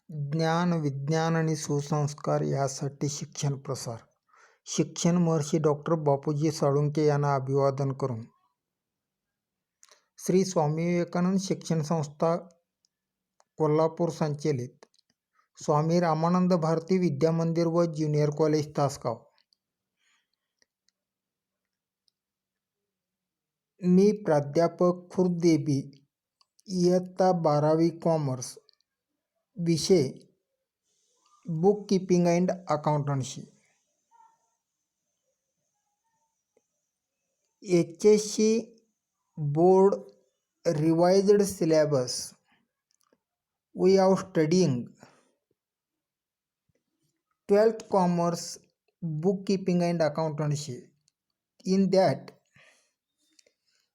ज्ञान, विज्ञान आणि सुसंस्कार यासाठी शिक्षण प्रसार. शिक्षण महर्षी डॉक्टर बापूजी साळुंखे यांना अभिवादन करून श्री स्वामी विवेकानंद शिक्षण संस्था कोल्हापूर संचलित स्वामी रामानंद भारती विद्या मंदिर व ज्युनियर कॉलेज तासगाव. मी प्राध्यापक खुर्देबी, इयत्ता 12वी कॉमर्स, विषय book keeping and accountancy. HSC board revised syllabus. We are studying 12th commerce bookkeeping and accountancy. In that,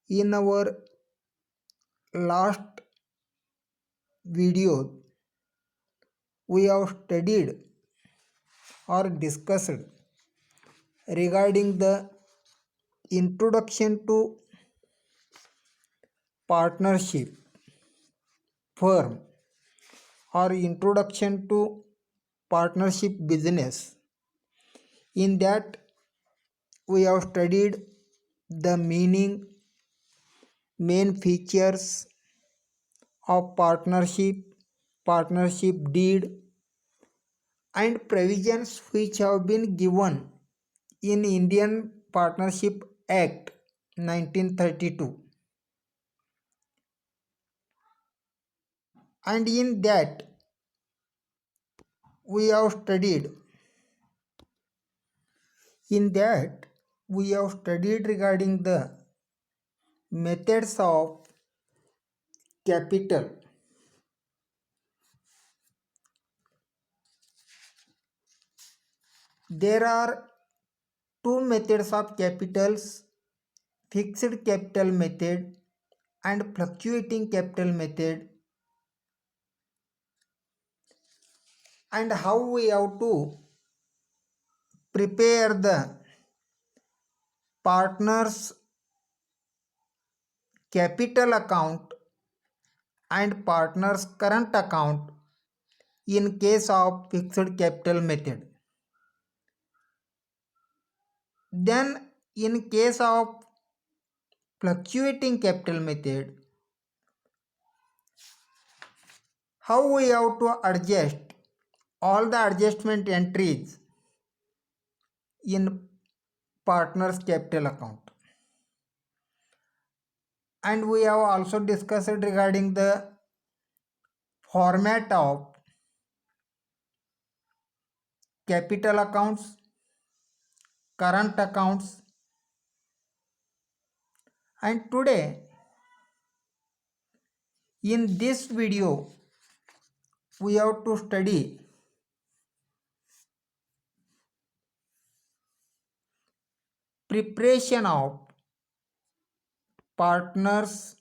in our last video, we have studied or discussed regarding the introduction to partnership firm or introduction to partnership business. In that, we have studied the meaning, main features of partnership, partnership deed, and provisions which have been given in Indian Partnership Act 1932. And in that, we have studied regarding the methods of capital. There are two methods of capitals: fixed capital method and fluctuating capital method, and how we have to prepare the partners capital account and partners current account in case of fixed capital method. Then in case of fluctuating capital method, how we have to adjust all the adjustment entries in partners capital account. And we have also discussed regarding the format of capital accounts, current accounts, and today in this video we have to study preparation of partners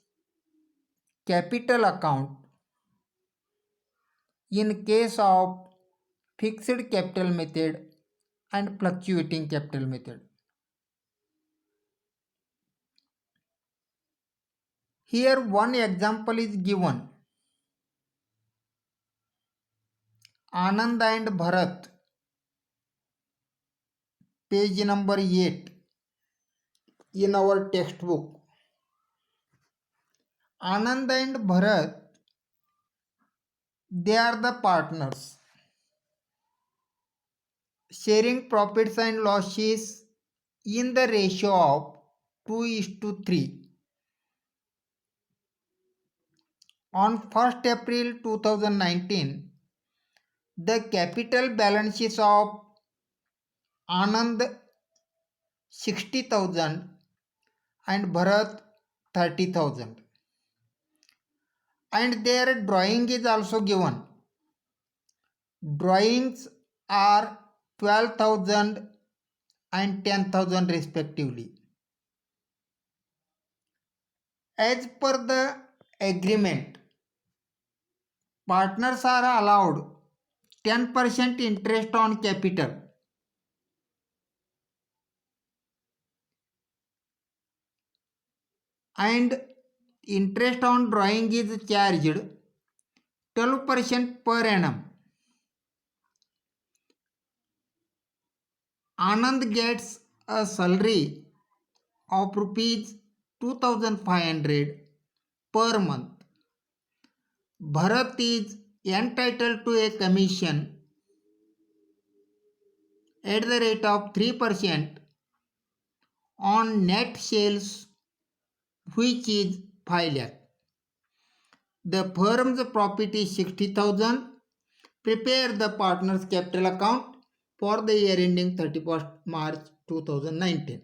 capital account in case of fixed capital method and fluctuating capital method. Here one example is given. Anand and Bharat, page number 8 in our textbook. Anand and Bharat, they are the partners sharing profits and losses in the ratio of 2:3. On 1st April 2019, the capital balances of Anand 60,000 and Bharat 30,000, and their drawing is also given. Drawings are 12,000 and 10,000 respectively. As per the agreement, partners are allowed 10% interest on capital and interest on drawing is charged 12% per annum. Anand gets a salary of rupees 2500 per month. Bharat is entitled to a commission at the rate of 3% on net sales, which is 5 lakh. The firm's profit is 60,000. Prepare the partner's capital account for the year ending 31st March 2019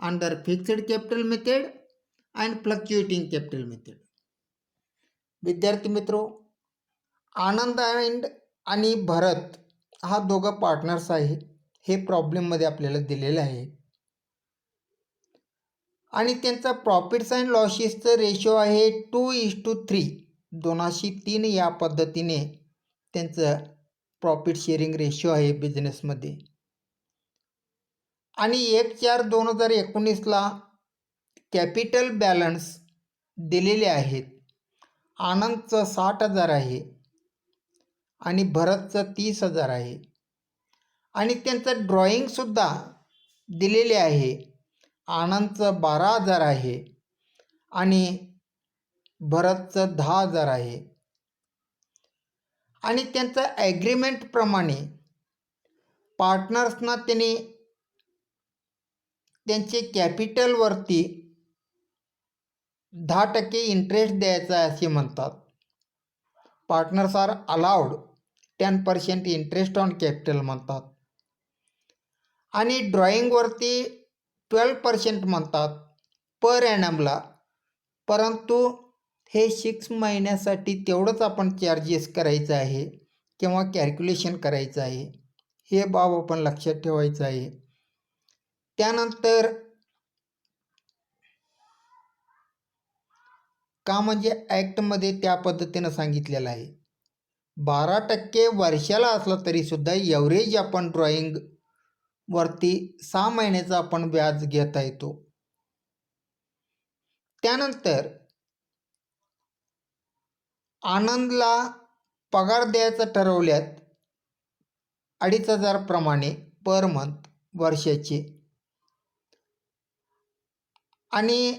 under fixed capital method and fluctuating capital method. विद्यार्थी मित्रो, आनंद आणि भरत हा दोघं partners आहे. हे प्रॉब्लेममध्ये आपल्याला दिलेलं आहे आणि त्यांचा प्रॉफिट्स अँड लॉसेसचं रेशो आहे 2:3, 2:3 या पद्धतीने त्यांचं प्रॉफिट शेअरिंग रेशो आहे बिझनेसमध्ये. आणि 1/4/2019ला कॅपिटल बॅलन्स दिलेले आहेत. आनंदचं 60,000 आहे आणि भरतचं 30,000 आहे आणि त्यांचं ड्रॉइंगसुद्धा दिलेले आहे. आनंदचं 12,000 आहे आणि भरतचं 10,000 आहे आणि त्यांचं ॲग्रीमेंटप्रमाणे पार्टनर्सना त्यांनी त्यांचे कॅपिटलवरती 10% इंटरेस्ट द्यायचा असे म्हणतात. Partners are allowed 10% interest on capital म्हणतात आणि ड्रॉइंगवरती 12% म्हणतात पर ॲनमला. परंतु हे 6 महिन्यासाठी तेवढंच आपण चार्जेस करायचं आहे किंवा कॅल्क्युलेशन करायचं आहे. हे बाब आपण लक्षात ठेवायचं आहे. त्यानंतर का म्हणजे ॲक्टमध्ये त्या पद्धतीनं सांगितलेलं आहे. 12% वर्षाला असलं तरीसुद्धा एव्हरेज आपण ड्रॉइंगवरती 6 महिन्याचं आपण व्याज घेता येतो. त्यानंतर आनंदला पगार द्यायचं ठरवल्यात 2,500 प्रमाणे पर मंथ वर्षाचे आणि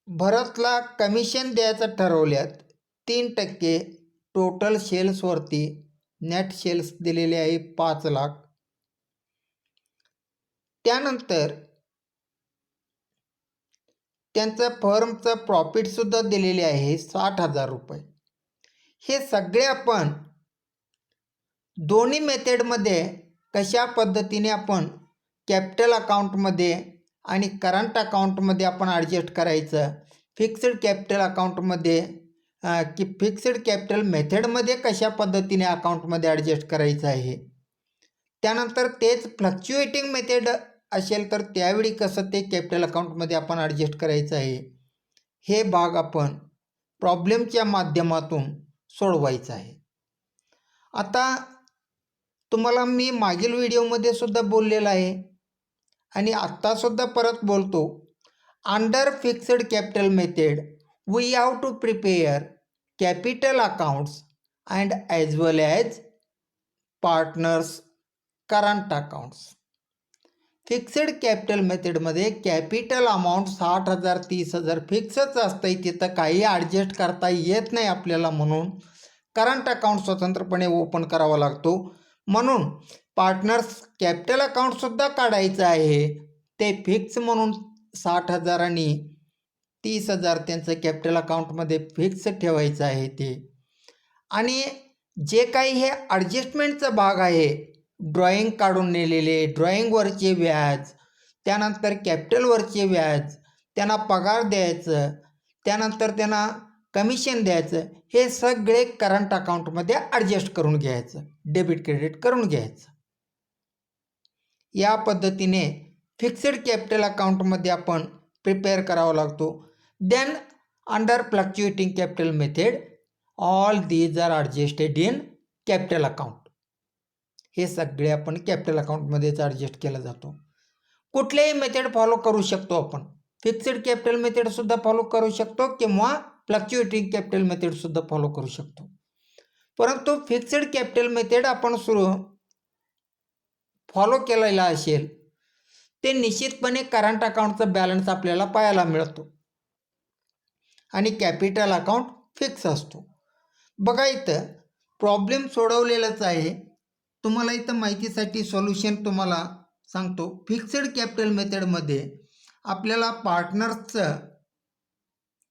भरतला कमिशन द्यायचं ठरवल्यात 3% टोटल सेल्सवरती. नेट सेल्स दिलेले आहे 5 लाख. त्यानंतर त्यांचं फर्मचं प्रॉफिटसुद्धा दिलेले आहे 60,000 रुपये. हे सगळे आपण दोन्ही मेथडमध्ये कशा पद्धतीने आपण कॅपिटल अकाउंटमध्ये आणि करंट अकाउंटमध्ये आपण ॲडजस्ट करायचं, फिक्स्ड कॅपिटल अकाउंटमध्ये की फिक्स्ड कॅपिटल मेथडमध्ये कशा पद्धतीने अकाउंटमध्ये ॲडजस्ट करायचं आहे. त्यानंतर तेच फ्लक्च्युएटिंग मेथड असेल तर त्यावेळी कसं ते कॅपिटल अकाउंटमध्ये आपण ॲडजस्ट करायचं आहे. हे भाग आपण प्रॉब्लेमच्या माध्यमातून सोडवायचं आहे. आता तुम्हाला मी मागील व्हिडिओमध्ये सुद्धा बोललेलं आहे आणि आत्तासुद्धा परत बोलतो. Under fixed capital method we have to prepare capital accounts and as well as partners current accounts. Fixed capital मेथडमध्ये कॅपिटल अमाऊंट 60,000 30,000 फिक्सच असतं. तिथं काही ॲडजस्ट करता येत नाही आपल्याला, म्हणून करंट अकाउंट स्वतंत्रपणे ओपन करावा लागतो. म्हणून पार्टनर्स कॅपिटल अकाउंटसुद्धा काढायचं आहे. ते फिक्स म्हणून 60,000 आणि 30,000 त्यांचं कॅपिटल अकाउंटमध्ये फिक्स ठेवायचं आहे ते. आणि जे काही हे ॲडजस्टमेंटचा भाग आहे, ड्रॉइंग काढून नेलेले, ड्रॉइंगवरचे व्याज, त्यानंतर कॅपिटलवरचे व्याज, त्यांना पगार द्यायचं, त्यानंतर त्यांना कमिशन द्यायचं, हे सगळे करंट अकाउंटमध्ये ॲडजस्ट करून घ्यायचं, डेबिट क्रेडिट करून घ्यायचं. या पद्धतीने फिक्स्ड कॅपिटल अकाउंटमध्ये आपण प्रिपेअर करावा लागतो. Then under fluctuating capital method all these are adjusted in capital account. हे सगळे आपण कॅपिटल अकाउंटमध्येच ॲडजस्ट केला जातो. कुठल्याही मेथड फॉलो करू शकतो आपण. फिक्स्ड कॅपिटल मेथडसुद्धा फॉलो करू शकतो किंवा फ्लक्च्युएटिंग कॅपिटल मेथडसुद्धा फॉलो करू शकतो. परंतु फिक्स्ड कॅपिटल मेथड आपण फॉलो केलेला असेल ते निश्चितपणे करंट अकाउंटचा बॅलन्स आपल्याला पाहायला मिळतो आणि कॅपिटल अकाउंट फिक्स असतो. बघा इथं प्रॉब्लेम सोडवलेलाच आहे. तुम्हाला इथं माहितीसाठी सोल्युशन तुम्हाला सांगतो. फिक्स्ड कॅपिटल मेथडमध्ये आपल्याला पार्टनर्सचं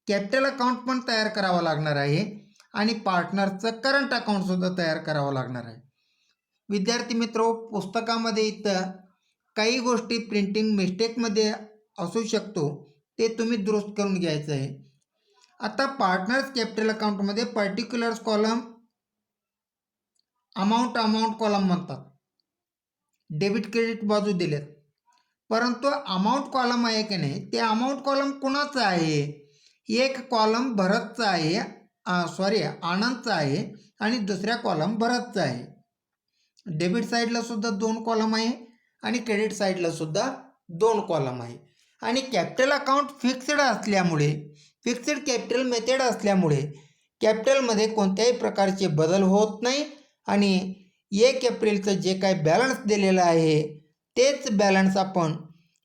कॅपिटल अकाउंट पण तयार करावं लागणार आहे आणि पार्टनरचं करंट अकाउंटसुद्धा तयार करावं लागणार आहे. विद्यार्थी मित्र, पुस्तकामध्ये इथं काही गोष्टी प्रिंटिंग मिस्टेकमध्ये असू शकतो, ते तुम्ही दुरुस्त करून घ्यायचं आहे. आता पार्टनर्स कॅपिटल अकाउंटमध्ये पर्टिक्युलर्स कॉलम अमाऊंट कॉलम म्हणतात. डेबिट क्रेडिट बाजू दिलेत, परंतु अमाऊंट कॉलम आहे की नाही, ते अमाऊंट कॉलम कुणाचं आहे? एक कॉलम भरतचा आहे, आनंदचा आहे आणि दुसऱ्या कॉलम भरतचा आहे. डेबिट साईडला सुद्धा 2 कॉलम आहे आणि क्रेडिट साईडला सुद्धा 2 कॉलम आहे. आणि कॅपिटल अकाउंट फिक्स्ड असल्यामुळे, फिक्स्ड कॅपिटल मेथड असल्यामुळे कॅपिटलमध्ये कोणत्याही प्रकारचे बदल होत नाही आणि 1 एप्रिलचं जे काही बॅलन्स दिलेलं आहे तेच बॅलन्स आपण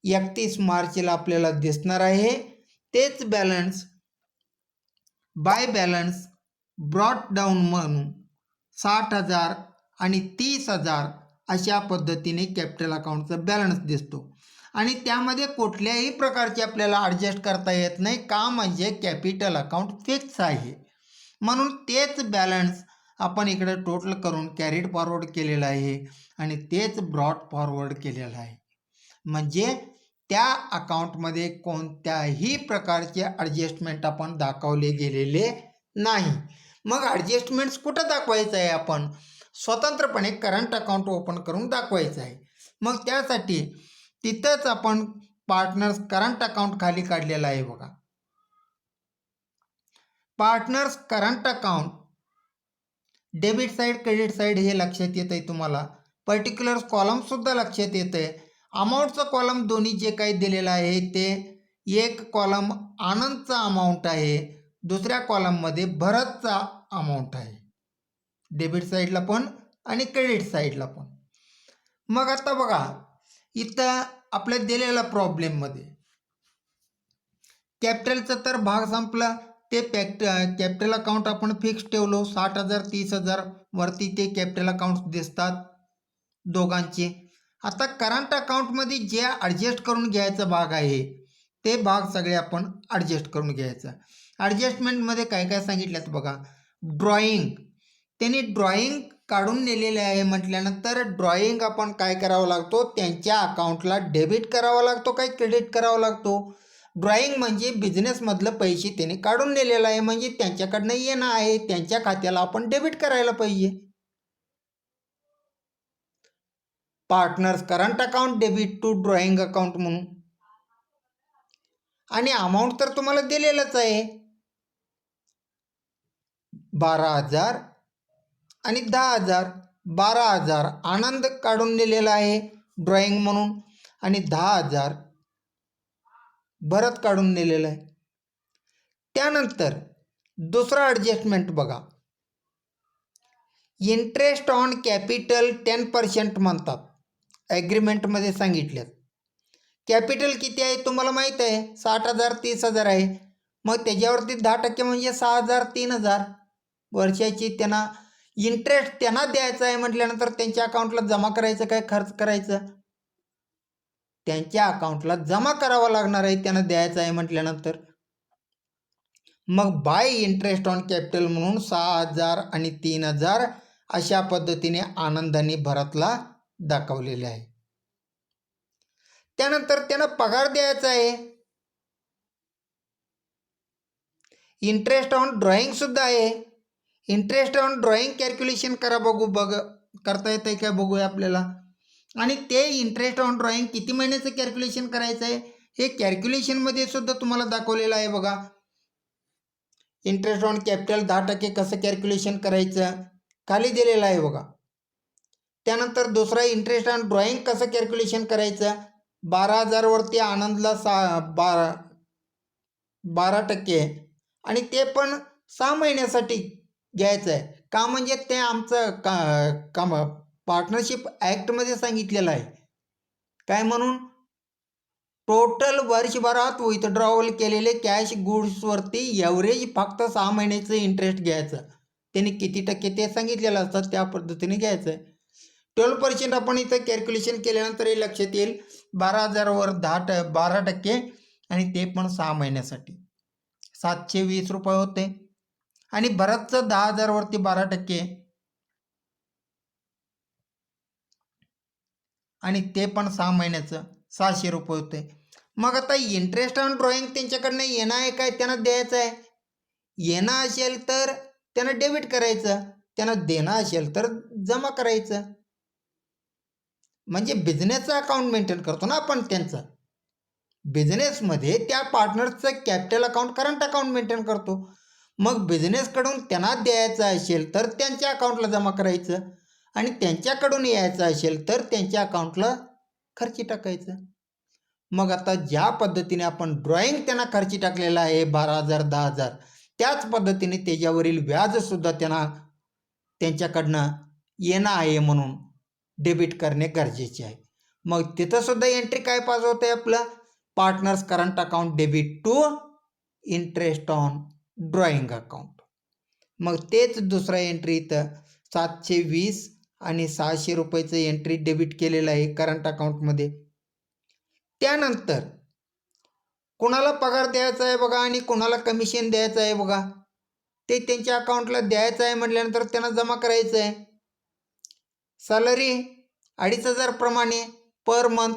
31 मार्चला आपल्याला दिसणार आहे. तेच balance by balance brought down म्हणून 60,000 आणि 30,000 अशा पद्धतीने कॅपिटल अकाउंटचा बॅलन्स दिसतो आणि त्यामध्ये कुठल्याही प्रकारचे आपल्याला ॲडजस्ट करता येत नाही. का? म्हणजे कॅपिटल अकाउंट फिक्स आहे. म्हणून तेच बॅलन्स आपण इकडे टोटल करून कॅरीड फॉरवर्ड केलेलं आहे आणि तेच ब्रॉट फॉरवर्ड केलेलं आहे. म्हणजे त्या अकाउंटमध्ये कोणत्याही प्रकारचे ॲडजस्टमेंट आपण दाखवले गेलेले नाही. मग ॲडजस्टमेंट्स कुठं दाखवायचं आहे? आपण स्वतंत्रपणे करंट अकाउंट ओपन करून दाखवायचं आहे. मग त्यासाठी तिथंच आपण पार्टनर्स करंट अकाउंट खाली काढलेलं आहे बघा. Partners current account debit side credit side हे लक्षात येत आहे तुम्हाला. पर्टिक्युलर्स कॉलमसुद्धा लक्षात येतं आहे. अमाऊंटचा कॉलम दोन्ही जे काही दिलेलं आहे ते एक कॉलम आनंदचा अमाऊंट आहे, दुसऱ्या कॉलममध्ये भरतचा अमाऊंट आहे, डेबिट साईडला पण आणि क्रेडिट साईडला पण. मग आता बघा इथं आपल्या दिलेल्या प्रॉब्लेममध्ये कॅपिटलचा तर भाग संपला. ते कॅपिटल अकाउंट आपण फिक्स ठेवलो 60,000 30,000 वरती ते कॅपिटल अकाउंट्स दिसतात दोघांचे. आता करंट अकाउंटमध्ये जे ॲडजस्ट करून घ्यायचा भाग आहे ते भाग सगळे आपण ॲडजस्ट करून घ्यायचं. ॲडजस्टमेंटमध्ये काय काय सांगितलं बघा. ड्रॉईंग, त्यांनी ड्रॉईंग काढून नेलेले आहे म्हटल्यानंतर ड्रॉईंग आपण काय करावं लागतो? त्यांच्या अकाउंटला डेबिट करावा लागतो काय क्रेडिट करावा लागतो? ड्रॉईंग म्हणजे बिझनेसमधलं पैसे त्यांनी काढून नेलेलं आहे, म्हणजे त्यांच्याकडनं येणं आहे, त्यांच्या खात्याला आपण डेबिट करायला पाहिजे. Partners current account debit to drawing account म्हणून. आणि अमाऊंट तर तुम्हाला दिलेलंच आहे 12,000 आणि 10,000. 12,000 आनंद काढून दिलेला आहे ड्रॉईंग म्हणून आणि 10,000 भरत काढून दिलेलं आहे. त्यानंतर दुसरा ॲडजस्टमेंट बघा. इंटरेस्ट ऑन कॅपिटल 10% म्हणतात, ॲग्रीमेंटमध्ये सांगितल्यात. कॅपिटल किती आहे तुम्हाला माहीत आहे? 60,000 30,000 आहे. मग त्याच्यावरती 10% म्हणजे 6,000 3,000 वर्षाची त्यांना इंटरेस्ट त्यांना द्यायचा आहे. म्हटल्यानंतर त्यांच्या अकाउंटला जमा करायचं काय खर्च करायचं? त्यांच्या अकाउंटला जमा करावं लागणार आहे त्यांना द्यायचं आहे म्हटल्यानंतर. मग बाय इंटरेस्ट ऑन कॅपिटल म्हणून 6,000 आणि 3,000 अशा पद्धतीने आनंदाने भरतला दाखवलेले आहे. त्यानंतर त्यांना पगार द्यायचा आहे. इंटरेस्ट ऑन ड्रॉईंग सुद्धा आहे. इंटरेस्ट ऑन ड्रॉईंग कॅल्क्युलेशन करता येतं काय बघूया आपल्याला. आणि ते इंटरेस्ट ऑन ड्रॉईंग किती महिन्याचं कॅल्क्युलेशन करायचं आहे हे कॅल्क्युलेशनमध्ये सुद्धा तुम्हाला दाखवलेलं आहे बघा. इंटरेस्ट ऑन कॅपिटल 10% कसं कॅल्क्युलेशन करायचं खाली दिलेलं आहे बघा. त्यानंतर दुसरा इंटरेस्ट ऑन ड्रॉईंग कसं कॅल्क्युलेशन करायचं. 12,000 वरती आनंदला 12% आणि ते पण 6 महिन्यासाठी घ्यायचं आहे. का? म्हणजे ते आमचं पार्टनरशिप ॲक्टमध्ये सांगितलेलं आहे. काय म्हणून? टोटल वर्षभरात विथड्रॉवल केलेले कॅश गुड्सवरती एव्हरेज फक्त 6 महिन्याचं इंटरेस्ट घ्यायचं. त्यांनी किती टक्के ते सांगितलेलं असतं, त्या पद्धतीने घ्यायचं आहे. 12% आपण इथं कॅल्क्युलेशन केल्यानंतर हे लक्षात येईल. 12,000वर 12% आणि ते पण 6 महिन्यासाठी 720 रुपये होते. आणि भरतचं 10,000वरती 12% आणि ते पण 6 महिन्याचं 600 रुपये होते. मग आता इंटरेस्ट ऑन ड्रॉइंग त्यांच्याकडनं येणं आहे काय, त्यांना द्यायचं आहे. येणं असेल तर त्यांना डेबिट करायचं, त्यांना देणं असेल तर जमा करायचं. म्हणजे बिझनेसचं अकाउंट मेंटेन करतो ना आपण त्यांचं. बिझनेसमध्ये त्या पार्टनर्सचं capital account, current account maintain करतो. मग बिझनेसकडून त्यांना द्यायचं असेल तर त्यांच्या अकाउंटला जमा करायचं आणि त्यांच्याकडून यायचं असेल तर त्यांच्या अकाउंटला खर्ची टाकायचं. मग आता ज्या पद्धतीने आपण ड्रॉइंग त्यांना खर्ची टाकलेला आहे 12,000 10,000, त्याच पद्धतीने त्याच्यावरील व्याजसुद्धा त्यांना त्यांच्याकडनं येणं आहे म्हणून डेबिट करणे गरजेचे आहे. मग तिथंसुद्धा एंट्री काय पास होतं आहे आपलं, partners current account debit to interest on drawing account. मग तेच दुसरा एंट्री इथं 720 आणि 600 रुपयेचं एंट्री डेबिट केलेलं आहे करंट अकाउंटमध्ये. त्यानंतर कोणाला पगार द्यायचा आहे बघा आणि कोणाला कमिशन द्यायचं आहे बघा, ते त्यांच्या अकाउंटला द्यायचं आहे म्हटल्यानंतर त्यांना जमा करायचं आहे. सॅलरी 2,500 प्रमाणे पर मंथ,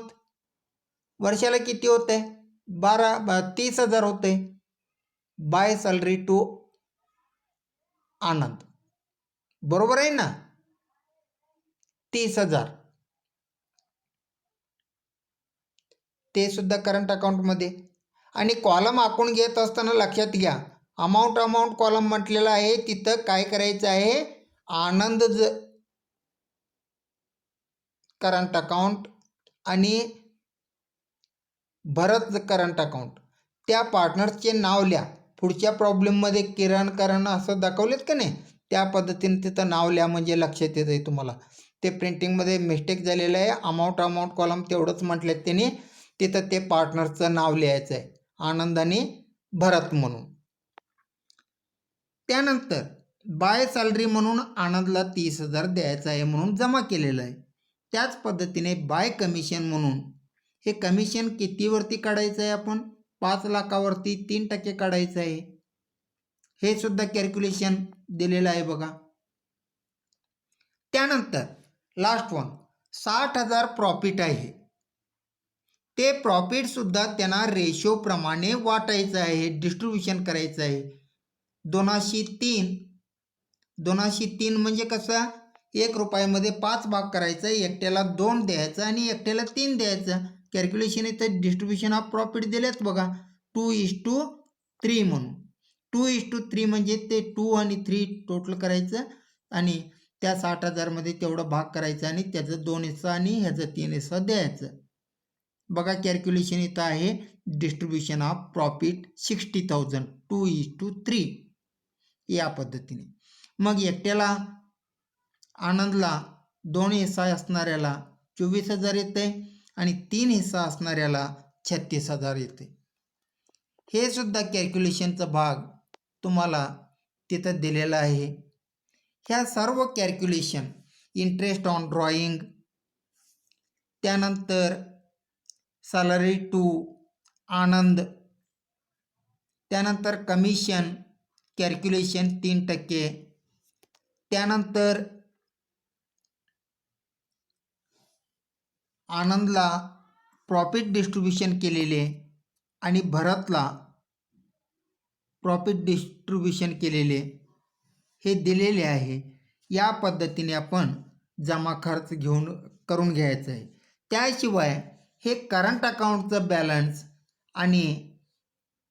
वर्षाला किती होतं आहे, 30,000 होते. बाय सॅलरी टू आनंद, बरोबर आहे ना, 30,000 ते सुद्धा करंट अकाउंटमध्ये. आणि कॉलम आखून घेत असताना लक्षात घ्या, अमाऊंट कॉलम म्हटलेलं आहे, तिथं काय करायचं आहे, आनंद करंट अकाउंट आणि भरत करंट अकाउंट, त्या पार्टनर्सचे नाव लिहा. पुढच्या प्रॉब्लेममध्ये करण असं दाखवलेत का नाही, त्या पद्धतीने तिथं नाव लिहा म्हणजे लक्षात येत आहे तुम्हाला. ते प्रिंटिंगमध्ये मिस्टेक झालेलं आहे. अमाऊंट कॉलम तेवढंच म्हटलेत त्यांनी, तिथं ते पार्टनर्सचं नाव लिहायचं आहे, आनंद आणि भरत म्हणून. त्यानंतर बाय सॅलरी म्हणून आनंदला 30,000 द्यायचं आहे म्हणून जमा केलेलं आहे. त्याच पद्धतीने बाय कमिशन म्हणून, हे कमिशन कितीवरती काढायचं आहे आपण, 5 लाखावरती 3% काढायचं आहे. हे सुद्धा कॅल्क्युलेशन दिलेलं आहे बघा. त्यानंतर लास्ट वन, 60,000 प्रॉफिट आहे, ते प्रॉफिटसुद्धा त्यांना रेशोप्रमाणे वाटायचं आहे, डिस्ट्रीब्युशन करायचं आहे. 2:3 म्हणजे कसं, 1 रुपयामध्ये 5 भाग करायचं, एकट्याला 2 द्यायचं आणि एकट्याला 3 द्यायचं. कॅल्क्युलेशन इथं डिस्ट्रीब्युशन ऑफ प्रॉफिट दिलेत बघा, 2:3 म्हणून. 2:3 म्हणजे ते 2 आणि 3 टोटल करायचं आणि त्या 60,000मध्ये तेवढं भाग करायचं आणि त्याचं 2 हिस्सा आणि ह्याचं 3 हिस्सा द्यायचं. बघा कॅल्क्युलेशन इथं आहे, डिस्ट्रीब्युशन ऑफ प्रॉफिट 60,000, 2:3 या पद्धतीने. मग एकट्याला आनंदला 2 हिस्सा असणाऱ्याला 24,000 येते आणि 3 हिस्सा असणाऱ्याला 36,000 येते. हे सुद्धा कॅल्क्युलेशनचा भाग तुम्हाला तिथं दिलेला आहे. ह्या सर्व कॅल्क्युलेशन, इंटरेस्ट ऑन ड्रॉइंग, त्यानंतर सॅलरी टू आनंद, त्यानंतर कमिशन कॅल्क्युलेशन 3%, त्यानंतर आनंदला प्रॉफिट डिस्ट्रीब्युशन केलेले आणि भरतला प्रॉफिट डिस्ट्रीब्युशन केलेले हे दिलेले आहे. या पद्धतीने आपण जमा खर्च करून घ्यायचं आहे. त्याशिवाय हे करंट अकाउंटचं बॅलन्स आणि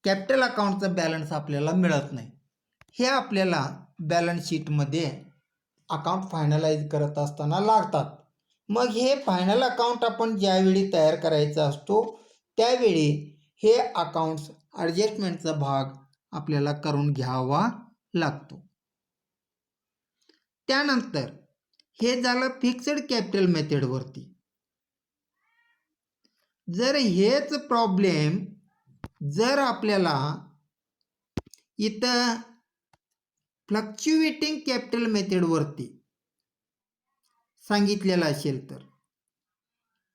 कॅपिटल अकाउंटचं बॅलन्स आपल्याला मिळत नाही. हे आपल्याला बॅलन्स शीटमध्ये अकाउंट फायनलाइज करत असताना लागतात. मग हे फायनल अकाउंट आपण ज्यावेळी तयार करायचा असतो त्यावेळी हे अकाउंट्स ॲडजस्टमेंटचा भाग आपल्याला करून घ्यावा लागतो. त्यानंतर हे झालं फिक्स्ड कॅपिटल मेथडवरती. जर हेच प्रॉब्लेम जर आपल्याला इथं फ्लक्च्युएटिंग कॅपिटल मेथडवरती सांगितलेलं असेल तर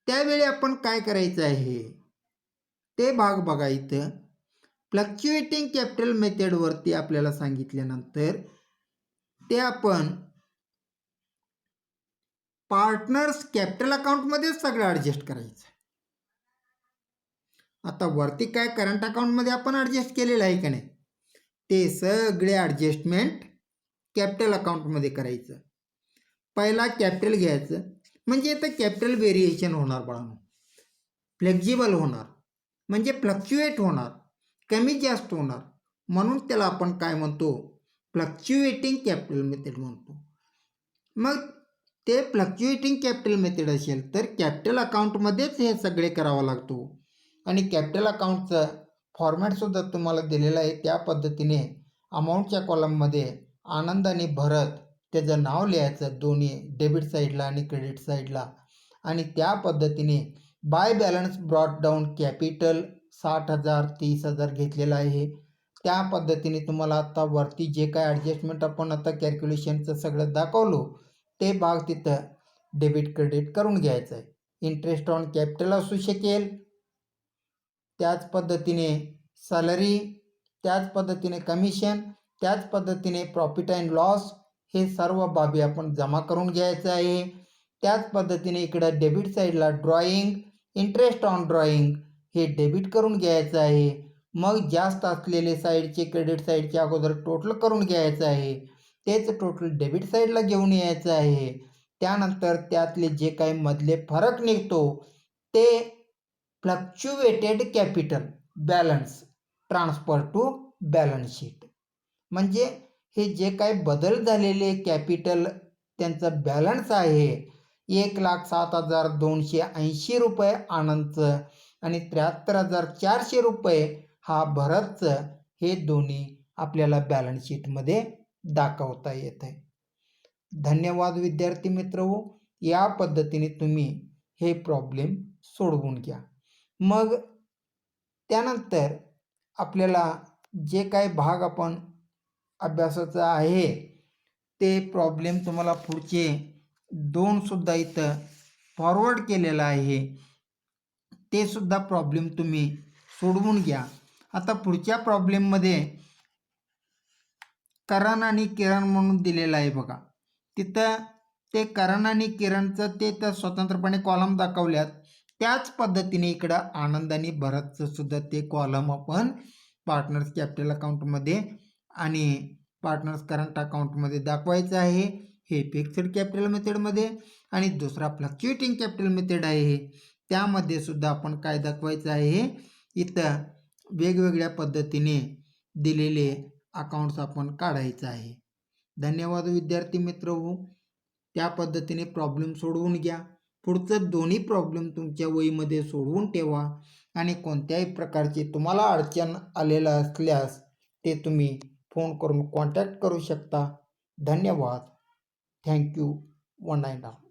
त्यावेळी आपण काय करायचं आहे ते भाग बघा. इथं फ्लक्च्युएटिंग कॅपिटल मेथडवरती आपल्याला सांगितल्यानंतर ते आपण पार्टनर्स कॅपिटल अकाउंटमध्येच सगळं ॲडजस्ट करायचं. आता वरती काय करंट अकाउंटमध्ये आपण ॲडजस्ट केलेलं आहे का नाही ते सगळे ॲडजस्टमेंट कॅपिटल अकाउंटमध्ये करायचं. पहिला कॅपिटल घ्यायचं म्हणजे इथं कॅपिटल व्हेरिएशन होणार बाळांनो, फ्लेक्झिबल होणार म्हणजे फ्लक्च्युएट होणार, कमी जास्त होणार, म्हणून त्याला आपण काय म्हणतो फ्लक्च्युएटिंग कॅपिटल मेथड म्हणतो. मग ते फ्लक्च्युएटिंग कॅपिटल मेथड असेल तर कॅपिटल अकाउंटमध्येच हे सगळे करावं लागतो. आणि कॅपिटल अकाउंटचं फॉर्मॅटसुद्धा तुम्हाला दिलेलं आहे. त्या पद्धतीने अमाऊंटच्या कॉलममध्ये आनंदाने भरत त्याचं नाव लिहायचं दोन्ही डेबिट साईडला आणि क्रेडिट साईडला. आणि त्या पद्धतीने by balance brought down capital 60,000 30,000 घेतलेलं आहे. त्या पद्धतीने तुम्हाला आता वरती जे काय ॲडजस्टमेंट आपण आता कॅल्क्युलेशनचं सगळं दाखवलो ते भाग तिथं डेबिट क्रेडिट करून घ्यायचं आहे. इंटरेस्ट ऑन कॅपिटल असू शकेल, त्याच पद्धतीने सॅलरी, त्याच पद्धतीने कमिशन, त्याच पद्धतीने प्रॉफिट अँड लॉस, हे सर्व बाबी आपण जमा करून घ्यायचं आहे. त्याच पद्धतीने इकडं डेबिट साईडला ड्रॉईंग, इंटरेस्ट ऑन ड्रॉईंग हे डेबिट करून घ्यायचं आहे. मग जास्त असलेले साईडचे क्रेडिट साईडचे अगोदर टोटल करून घ्यायचं आहे, तेच टोटल डेबिट साईडला घेऊन यायचं आहे. त्यानंतर त्यातले जे काही मधले फरक निघतो ते fluctuated capital balance transfer to balance sheet, म्हणजे हे जे काही बदल झालेले कॅपिटल त्यांचं बॅलन्स आहे 1,07,280 रुपये आनंदचं आणि 73,400 रुपये हा भरतचं, हे दोन्ही आपल्याला बॅलन्स शीटमध्ये दाखवता येत आहे. धन्यवाद विद्यार्थी मित्रहो, या पद्धतीने तुम्ही हे प्रॉब्लेम सोडवून घ्या. मग त्यानंतर आपल्याला जे काही भाग आपण अभ्यासाचा आहे ते प्रॉब्लेम तुम्हाला पुढचे 2 सुद्धा इथं फॉरवर्ड केलेलं आहे, ते सुद्धा प्रॉब्लेम तुम्ही सोडवून घ्या. आता पुढच्या प्रॉब्लेममध्ये करण आणि किरण म्हणून दिलेलं आहे बघा. तिथं ते करण आणि किरणचं ते तर स्वतंत्रपणे कॉलम दाखवल्यात, त्याच पद्धतीने इकडं आनंद आणि भरतचं सुद्धा ते कॉलम आपण पार्टनर्स कॅपिटल अकाउंटमध्ये आणि पार्टनर्स करंट अकाउंटमध्ये दाखवायचं आहे. हे फिक्स्ड कॅपिटल मेथडमध्ये आणि दुसरा फ्लक्च्युएटिंग कॅपिटल मेथड आहे त्यामध्ये सुद्धा आपण काय दाखवायचं आहे, इथं वेगवेगळ्या पद्धतीने दिलेले अकाउंट्स आपण काढायचं आहे. धन्यवाद विद्यार्थी मित्रहो, त्या पद्धतीने प्रॉब्लेम सोडवून घ्या. पुढचं दोन्ही प्रॉब्लेम तुमच्या वहीमध्ये सोडवून ठेवा आणि कोणत्याही प्रकारची तुम्हाला अडचण आलेलं असल्यास ते तुम्ही फोन करून कॉन्टॅक्ट करू शकता. धन्यवाद. थँक्यू. One and all.